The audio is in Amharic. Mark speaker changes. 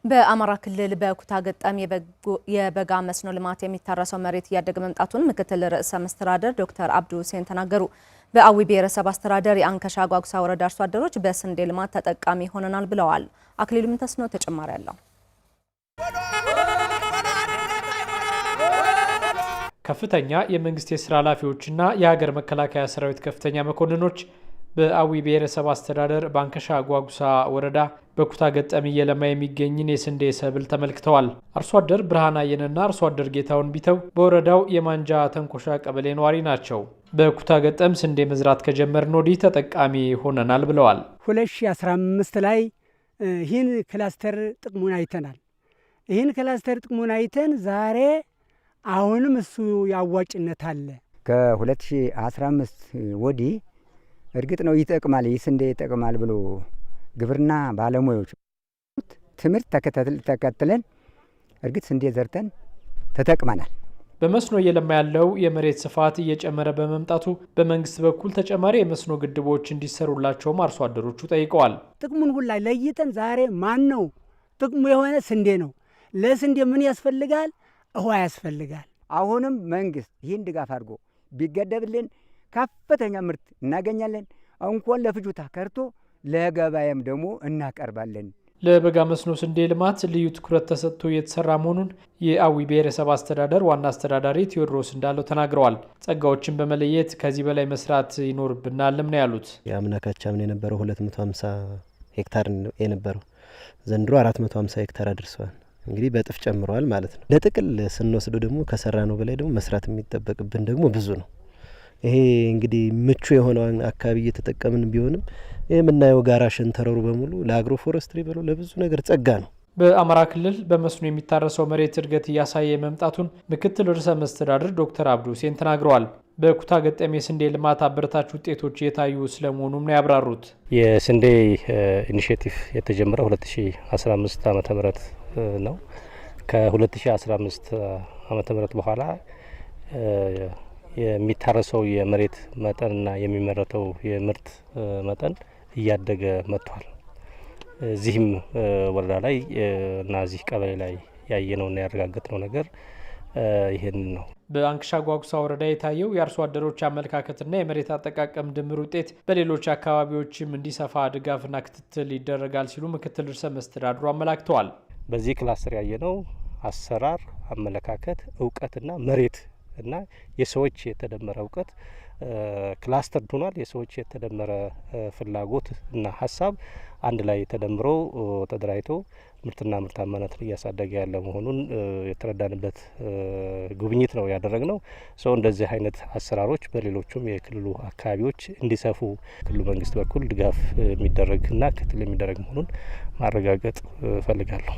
Speaker 1: በአማራ ክልል በኩታ ገጠም የበጋ መስኖ ልማት የሚታረሰው መሬት እያደገ መምጣቱን ምክትል ርዕሰ መስተዳድር ዶክተር አብዱ ሁሴን ተናገሩ። በአዊ ብሔረሰብ አስተዳደር የአንከሻ ጓጉሳ ወረዳ አርሶ አደሮች በስንዴ ልማት ተጠቃሚ ሆነናል ብለዋል። አክሊሉ ምንተስኖ ተጨማሪ አለው።
Speaker 2: ከፍተኛ የመንግስት የሥራ ኃላፊዎችና የሀገር መከላከያ ሰራዊት ከፍተኛ መኮንኖች በአዊ ብሔረሰብ አስተዳደር በአንከሻ ጓጉሳ ወረዳ በኩታ ገጠም እየለማ የሚገኝን የስንዴ ሰብል ተመልክተዋል። አርሶ አደር ብርሃን አየነና አርሶ አደር ጌታውን ቢተው በወረዳው የማንጃ ተንኮሻ ቀበሌ ነዋሪ ናቸው። በኩታ ገጠም ስንዴ መዝራት ከጀመርን ወዲህ ተጠቃሚ ሆነናል ብለዋል።
Speaker 3: 2015 ላይ ይህን ክላስተር ጥቅሙን አይተናል። ይህን ክላስተር ጥቅሙን አይተን ዛሬ አሁንም እሱ ያዋጭነት አለ።
Speaker 4: ከ2015 ወዲህ እርግጥ ነው ይጠቅማል፣ ይስንዴ ይጠቅማል ብሎ ግብርና ባለሙያዎች ትምህርት ተከትለን እርግጥ ስንዴ ዘርተን ተጠቅመናል።
Speaker 2: በመስኖ እየለማ ያለው የመሬት ስፋት እየጨመረ በመምጣቱ በመንግስት በኩል ተጨማሪ የመስኖ ግድቦች እንዲሰሩላቸውም አርሶ አደሮቹ ጠይቀዋል።
Speaker 3: ጥቅሙን ሁላ ለይተን ዛሬ ማን ነው ጥቅሙ የሆነ ስንዴ ነው። ለስንዴ ምን ያስፈልጋል? ውሃ ያስፈልጋል።
Speaker 4: አሁንም መንግስት ይህን ድጋፍ አድርጎ ቢገደብልን ከፍተኛ ምርት እናገኛለን። እንኳን ለፍጆታ ከርቶ ለገበያም ደግሞ እናቀርባለን።
Speaker 2: ለበጋ መስኖ ስንዴ ልማት ልዩ ትኩረት ተሰጥቶ እየተሰራ መሆኑን የአዊ ብሔረሰብ አስተዳደር ዋና አስተዳዳሪ ቴዎድሮስ እንዳለው ተናግረዋል። ጸጋዎችን በመለየት ከዚህ በላይ መስራት ይኖርብናልም ነው ያሉት።
Speaker 5: የአምናካቻምን የነበረው 250 ሄክታር የነበረው ዘንድሮ 450 ሄክታር አድርሰዋል። እንግዲህ በጥፍ ጨምረዋል ማለት ነው። ለጥቅል ስንወስደው ደግሞ ከሰራ ነው በላይ ደግሞ መስራት የሚጠበቅብን ደግሞ ብዙ ነው። ይሄ እንግዲህ ምቹ የሆነውን አካባቢ እየተጠቀምን ቢሆንም ይህ የምናየው ጋራ ሸንተረሩ በሙሉ ለአግሮ ፎረስትሪ ብሎ ለብዙ ነገር ጸጋ ነው።
Speaker 2: በአማራ ክልል በመስኖ የሚታረሰው መሬት እድገት እያሳየ መምጣቱን ምክትል ርዕሰ መስተዳድር ዶክተር አብዱ ሁሴን ተናግረዋል። በኩታ ገጠም የስንዴ ልማት አበረታች ውጤቶች የታዩ ስለመሆኑም ነው ያብራሩት።
Speaker 6: የስንዴ ኢኒሼቲቭ የተጀመረው 2015 ዓመተ ምህረት ነው። ከ2015 ዓመተ ምህረት በኋላ የሚታረሰው የመሬት መጠንና የሚመረተው የምርት መጠን እያደገ መጥቷል። እዚህም ወረዳ ላይ እና እዚህ ቀበሌ ላይ ያየነውና ያረጋገጥነው ነገር ይሄን ነው።
Speaker 2: በአንከሻ ጓጉሳ ወረዳ የታየው የአርሶ አደሮች አመለካከትና የመሬት አጠቃቀም ድምር ውጤት በሌሎች አካባቢዎችም እንዲሰፋ ድጋፍና ክትትል ይደረጋል ሲሉ ምክትል ርዕሰ መስተዳድሩ አመላክተዋል።
Speaker 6: በዚህ ክላስተር ያየነው አሰራር፣ አመለካከት፣ እውቀትና መሬት እና የሰዎች የተደመረ እውቀት ክላስተር ሆኗል። የሰዎች የተደመረ ፍላጎት እና ሀሳብ አንድ ላይ ተደምሮ ተደራጅቶ ምርትና ምርታማነትን እያሳደገ ያለ መሆኑን የተረዳንበት ጉብኝት ነው ያደረግነው። ሰው እንደዚህ አይነት አሰራሮች በሌሎቹም የክልሉ አካባቢዎች እንዲሰፉ ክልሉ መንግስት በኩል ድጋፍ የሚደረግና ክትትል የሚደረግ መሆኑን ማረጋገጥ እፈልጋለሁ።